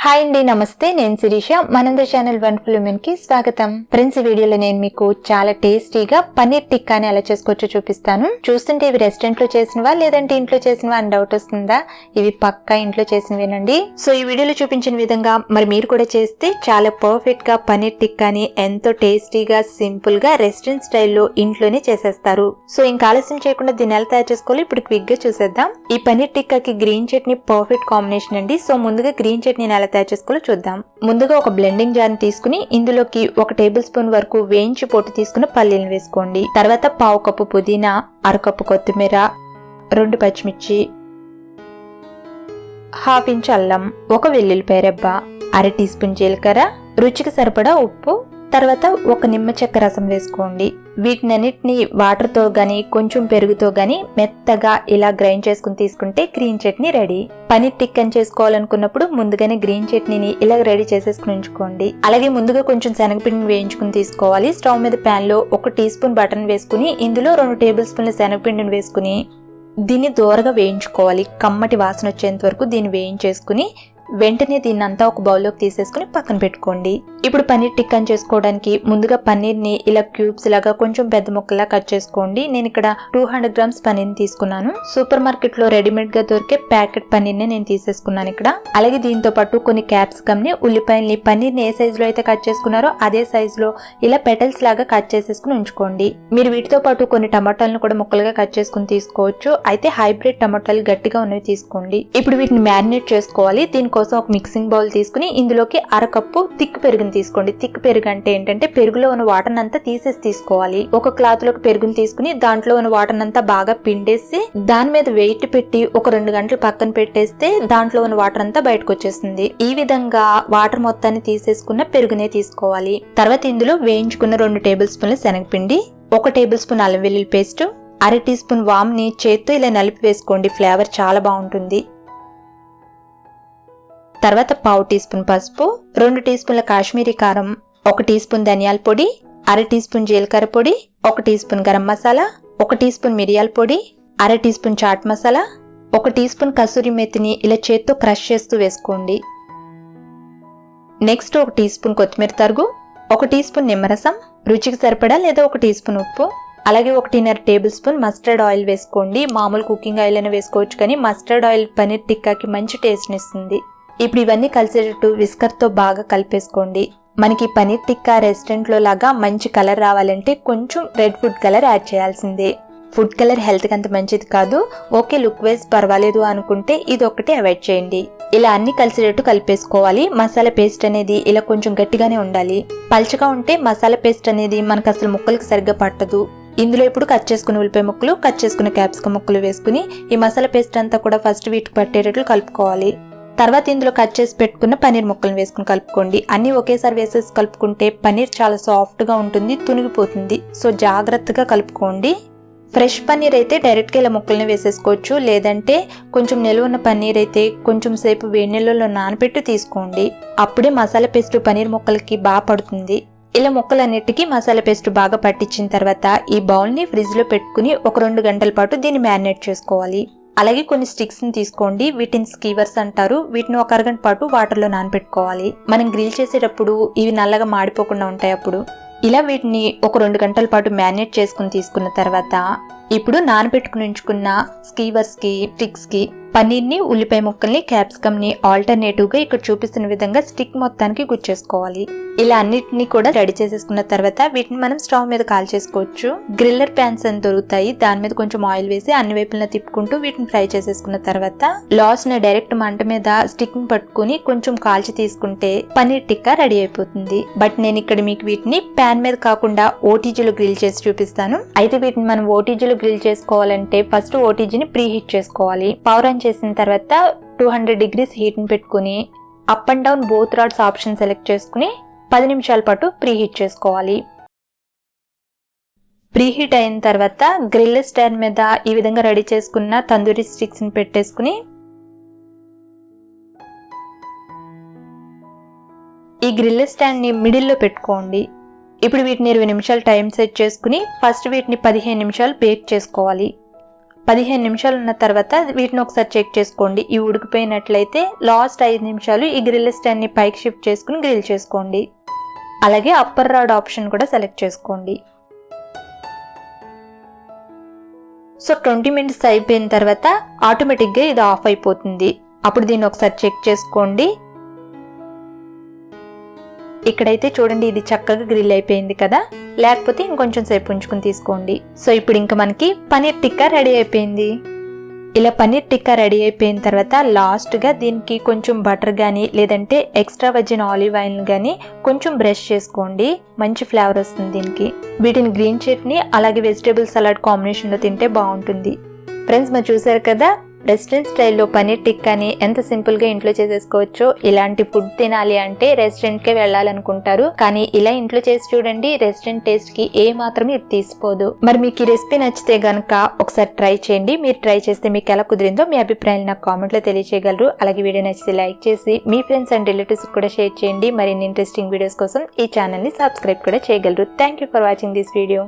Hi అండి, నమస్తే. నేను శిరీష. మనందరి ఛానల్ వండర్ఫుల్ ఉమెన్ కి స్వాగతం. ఫ్రెండ్స్, ఈ వీడియోలో నేను మీకు చాలా టేస్టీగా పనీర్ టిక్కాని ఎలా చేసుకోవచ్చో చూపిస్తాను. చూస్తుంటే ఇవి రెస్టారెంట్ లో చేసినవా లేదంటే ఇంట్లో చేసినవా అని డౌట్ వస్తుందా? ఇవి పక్కా ఇంట్లో చేసినవేనండి. సో ఈ వీడియోలో చూపించిన విధంగా మరి మీరు కూడా చేస్తే చాలా పర్ఫెక్ట్ గా పనీర్ టిక్కాని ఎంతో టేస్టీగా సింపుల్ గా రెస్టారెంట్ స్టైల్లో ఇంట్లోనే చేసేస్తారు. సో ఇంకా ఆలస్యం చేయకుండా దీన్ని ఎలా తయారు చేసుకోవాలి ఇప్పుడు క్విక్ గా చూసేద్దాం. ఈ పనీర్ టిక్కాకి గ్రీన్ చట్నీ పర్ఫెక్ట్ కాంబినేషన్ అండి. సో ముందుగా గ్రీన్ చట్నీ ఎలా తయారు చేసుకోవాలో చూద్దాం. ముందుగా ఒక బ్లెండింగ్ జార్ తీసుకుని ఇందులోకి 1 టేబుల్ స్పూన్ వరకు వేయించి పొట్టు తీసుకుని పల్లీలు వేసుకోండి. తర్వాత 1/2 కప్పు పుదీనా, 1/2 కప్పు కొత్తిమీర, 2 పచ్చిమిర్చి, 1/2 ఇంచ్ అల్లం, 1 వెల్లుల్లిపాయ రెబ్బ, 1/2 టీ స్పూన్ జీలకర్ర, రుచికి సరిపడా ఉప్పు, తర్వాత 1 నిమ్మ చెక్క రసం వేసుకోండి. వీటినన్నిటిని వాటర్ తో గాని కొంచెం పెరుగుతో గాని మెత్తగా ఇలా గ్రైండ్ చేసుకుని తీసుకుంటే గ్రీన్ చట్నీ రెడీ. పనీర్ టిక్కన్ చేసుకోవాలనుకున్నప్పుడు ముందుగానే గ్రీన్ చట్నీని ఇలా రెడీ చేసేసుకుని ఉంచుకోండి. అలాగే ముందుగా కొంచెం శనగపిండిని వేయించుకుని తీసుకోవాలి. స్టవ్ మీద ప్యాన్ లో 1 టీ స్పూన్ బటర్ వేసుకుని ఇందులో 2 టేబుల్ స్పూన్ల శనగపిండిని వేసుకుని దీన్ని దూరగా వేయించుకోవాలి. కమ్మటి వాసన వచ్చేంత వరకు దీన్ని వేయించేసుకుని వెంటనే దీన్ని అంతా ఒక బౌల్లోకి తీసేసుకుని పక్కన పెట్టుకోండి. ఇప్పుడు పనీర్ టిక్కాని చేసుకోవడానికి ముందుగా పన్నీర్ ని ఇలా క్యూబ్స్ లాగా కొంచెం పెద్ద ముక్కలా కట్ చేసుకోండి. నేను ఇక్కడ 200 గ్రామ్స్ పనీర్ తీసుకున్నాను. సూపర్ మార్కెట్ లో రెడీమేడ్ గా దొరికే ప్యాకెట్ పనీర్ ని నేను తీసేసుకున్నాను ఇక్కడ. అలాగే దీంతో పాటు కొన్ని క్యాప్సికమ్ ని, ఉల్లిపాయల్ని, పన్నీర్ ని ఏ సైజ్ లో అయితే కట్ చేసుకున్నారో అదే సైజ్ లో ఇలా పెటల్స్ లాగా కట్ చేసేసుకుని ఉంచుకోండి. మీరు వీటితో పాటు కొన్ని టమాటాలను కూడా ముక్కలుగా కట్ చేసుకుని తీసుకోవచ్చు. అయితే హైబ్రిడ్ టమాటాలు గట్టిగా ఉన్నవి తీసుకోండి. ఇప్పుడు వీటిని మ్యారినేట్ చేసుకోవాలి. దీనికోసం ఒక మిక్సింగ్ బౌల్ తీసుకుని ఇందులోకి 1/2 కప్పు థిక్ పెరుగుని తీసుకోండి. థిక్ పెరుగు అంటే ఏంటంటే పెరుగులో ఉన్న వాటర్ అంతా తీసేసి తీసుకోవాలి. ఒక క్లాత్ లోకి పెరుగుని తీసుకుని దాంట్లో ఉన్న వాటర్ అంతా బాగా పిండేసి దాని మీద వెయిట్ పెట్టి ఒక 2 గంటలు పక్కన పెట్టేస్తే దాంట్లో ఉన్న వాటర్ అంతా బయటకు వచ్చేస్తుంది. ఈ విధంగా వాటర్ మొత్తాన్ని తీసేసుకున్న పెరుగునే తీసుకోవాలి. తర్వాత ఇందులో వేయించుకున్న 2 టేబుల్ స్పూన్ల శనగపిండి, 1 టేబుల్ స్పూన్ అల్లం వెల్లుల్లి పేస్ట్, 1/2 టీ స్పూన్ వామ్ ని చేత్తో ఇలా నలిపి వేసుకోండి. ఫ్లేవర్ చాలా బాగుంటుంది. తర్వాత 1/2 టీ స్పూన్ పసుపు, 2 టీ స్పూన్ల కాశ్మీరీ కారం, 1 టీ స్పూన్ ధనియాల పొడి, 1/2 టీ స్పూన్ జీలకర్ర పొడి, 1 teaspoon garam masala, 1 teaspoon మిరియాల పొడి, 1/2 teaspoon chaat masala, 1 teaspoon కసూరి మెతిని ఇలా చేత్తో క్రష్ చేస్తూ వేసుకోండి. నెక్స్ట్ 1 టీ స్పూన్ కొత్తిమీర తరుగు, 1 టీ స్పూన్ నిమ్మరసం, రుచికి సరిపడా లేదా 1 టీ స్పూన్ ఉప్పు, అలాగే 1.5 టేబుల్ స్పూన్ మస్టర్డ్ ఆయిల్ వేసుకోండి. మామూలు కుకింగ్ ఆయిల్ అయినా వేసుకోవచ్చు, కానీ మస్టర్డ్ ఆయిల్ పనీర్ టిక్కాకి మంచి టేస్ట్ ఇస్తుంది. ఇప్పుడు ఇవన్నీ కలిసేటట్టు విస్కర్ తో బాగా కలిపేసుకోండి. మనకి పనీర్ టిక్కా రెస్టారెంట్ లో లాగా మంచి కలర్ రావాలంటే కొంచెం రెడ్ ఫుడ్ కలర్ యాడ్ చేయాల్సిందే. ఫుడ్ కలర్ హెల్త్ కి అంత మంచిది కాదు. ఓకే, లుక్ వైజ్ పర్వాలేదు అనుకుంటే ఇది ఒకటి అవాయిడ్ చేయండి. ఇలా అన్ని కలిసేటట్టు కలిపేసుకోవాలి. మసాలా పేస్ట్ అనేది ఇలా కొంచెం గట్టిగానే ఉండాలి. పల్చగా ఉంటే మసాలా పేస్ట్ అనేది మనకు అసలు ముక్కలకి సరిగ్గా పట్టదు. ఇందులో ఇప్పుడు కట్ చేసుకున్న ఉల్లిపాయ ముక్కలు, కట్ చేసుకున్న క్యాప్సికమ్ ముక్కలు వేసుకుని ఈ మసాలా పేస్ట్ అంతా కూడా ఫస్ట్ వీటికి పట్టేటట్లు కలుపుకోవాలి. తర్వాత ఇందులో కట్ చేసి పెట్టుకున్న పనీర్ ముక్కలను వేసుకుని కలుపుకోండి. అన్ని ఒకేసారి వేసేసి కలుపుకుంటే పనీర్ చాలా సాఫ్ట్ గా ఉంటుంది, తునిగిపోతుంది. సో జాగ్రత్తగా కలుపుకోండి. ఫ్రెష్ పన్నీర్ అయితే డైరెక్ట్ గా ఇలా ముక్కల్ని వేసేసుకోవచ్చు. లేదంటే కొంచెం నిల్వ ఉన్న పన్నీర్ అయితే కొంచెం సేపు వేడి నీళ్ళలో నానబెట్టి తీసుకోండి. అప్పుడే మసాలా పేస్ట్ పనీర్ ముక్కలకి బాగా పడుతుంది. ఇలా ముక్కలన్నిటికీ మసాలా పేస్ట్ బాగా పట్టించిన తర్వాత ఈ బౌల్ ని ఫ్రిడ్జ్ లో పెట్టుకుని ఒక 2 గంటల పాటు దీన్ని మ్యారినేట్ చేసుకోవాలి. అలాగే కొన్ని స్టిక్స్ ని తీసుకోండి. వీటిని స్కీవర్స్ అంటారు. వీటిని ఒక 1 గంట పాటు వాటర్ లో నానబెట్టుకోవాలి. మనం గ్రిల్ చేసేటప్పుడు ఇవి నల్లగా మాడిపోకుండా ఉంటాయి. అప్పుడు ఇలా వీటిని ఒక 2 గంటల పాటు మ్యారినేట్ చేసుకుని తీసుకున్న తర్వాత ఇప్పుడు నానబెట్టుకుని ఉంచుకున్న స్కీవర్స్ కి, స్టిక్స్ కి పన్నీర్ ని, ఉల్లిపాయ ముక్కల్ని, క్యాప్సికమ్ ని ఆల్టర్నేటివ్ గా ఇక్కడ చూపిస్తున్న విధంగా స్టిక్ మొత్తానికి గుచ్చేసుకోవాలి. ఇలా అన్నిటిని కూడా రెడీ చేసేసుకున్న తర్వాత వీటిని మనం స్టవ్ మీద కాల్ చేసుకోవచ్చు. గ్రిల్లర్ ప్యాన్స్ అని దొరుకుతాయి. దాని మీద కొంచెం ఆయిల్ వేసి అన్ని వైపులా తిప్పుకుంటూ వీటిని ఫ్రై చేసేసుకున్న తర్వాత లాస్ట్ ని డైరెక్ట్ మంట మీద స్టిక్ ని పట్టుకుని కొంచెం కాల్చి తీసుకుంటే పనీర్ టిక్కా రెడీ అయిపోతుంది. బట్ నేను ఇక్కడ మీకు వీటిని ప్యాన్ మీద కాకుండా ఓటీజీలో గ్రిల్ చేసి చూపిస్తాను. అయితే వీటిని మనం ఓటీజీలో గ్రిల్ చేసుకోవాలంటే ఫస్ట్ ఓటీజీని ప్రీ హీట్ చేసుకోవాలి. పవర్ ఆన్ చేసిన తర్వాత 200 డిగ్రీస్ హీట్ ని పెట్టుకుని up and down both rods option select చేసుకుని 10 నిమిషాల పాటు ప్రీ హీట్ చేసుకోవాలి. ప్రీ హీట్ అయిన తర్వాత గ్రిల్ స్టాండ్ మీద ఈ విధంగా రెడీ చేసుకున్న తందూరి స్టిక్స్ ని పెట్టేసుకుని ఈ గ్రిల్ స్టాండ్ ని మిడిల్ లో పెట్టుకోండి. ఇప్పుడు వీటిని 20 నిమిషాలు టైం సెట్ చేసుకుని ఫస్ట్ వీటిని 15 నిమిషాలు బేక్ చేసుకోవాలి. 15 నిమిషాలు ఉన్న తర్వాత వీటిని ఒకసారి చెక్ చేసుకోండి. ఇవి ఉడికిపోయినట్లయితే లాస్ట్ 5 నిమిషాలు ఈ గ్రిల్ స్టాండ్ని పైకి షిఫ్ట్ చేసుకుని గ్రిల్ చేసుకోండి. అలాగే అప్పర్ రాడ్ ఆప్షన్ కూడా సెలెక్ట్ చేసుకోండి. సో 20 మినిట్స్ అయిపోయిన తర్వాత ఆటోమేటిక్గా ఇది ఆఫ్ అయిపోతుంది. అప్పుడు దీన్ని ఒకసారి చెక్ చేసుకోండి. ఇక్కడైతే చూడండి ఇది చక్కగా గ్రిల్ అయిపోయింది కదా, లేకపోతే ఇంకొంచెం సేపు ఉంచుకుని తీసుకోండి. సో ఇప్పుడు ఇంకా మనకి పనీర్ టిక్కా రెడీ అయిపోయింది. ఇలా పనీర్ టిక్కా రెడీ అయిపోయిన తర్వాత లాస్ట్గా దీనికి కొంచెం బటర్ కానీ లేదంటే ఎక్స్ట్రా వర్జిన్ ఆలివ్ ఆయిల్ కానీ కొంచెం బ్రష్ చేసుకోండి. మంచి ఫ్లేవర్ వస్తుంది దీనికి. వీటిని గ్రీన్ చట్నీ అలాగే వెజిటేబుల్ సలాడ్ కాంబినేషన్లో తింటే బాగుంటుంది. ఫ్రెండ్స్ మరి చూసారు కదా రెస్టారెంట్ స్టైల్లో పనీర్ టిక్కాని ఎంత సింపుల్గా ఇంట్లో చేసేసుకోవచ్చో. ఇలాంటి ఫుడ్ తినాలి అంటే రెస్టారెంట్కే వెళ్ళాలనుకుంటారు, కానీ ఇలా ఇంట్లో చేసి చూడండి, రెస్టారెంట్ టేస్ట్కి ఏ మాత్రం ఇది తీసిపోదు. మరి మీకు ఈ రెసిపీ నచ్చితే గనక ఒకసారి ట్రై చేయండి. మీరు ట్రై చేస్తే మీకు ఎలా కుదిరిందో మీ అభిప్రాయాలు నాకు కామెంట్లో తెలియజేయగలరు. అలాగే వీడియో నచ్చితే లైక్ చేసి మీ ఫ్రెండ్స్ అండ్ రిలేటివ్స్ కూడా షేర్ చేయండి. మరిన్ని ఇంట్రెస్టింగ్ వీడియోస్ కోసం ఈ ఛానల్ని సబ్స్క్రైబ్ కూడా చేయగలరు. Thank you for watching this video.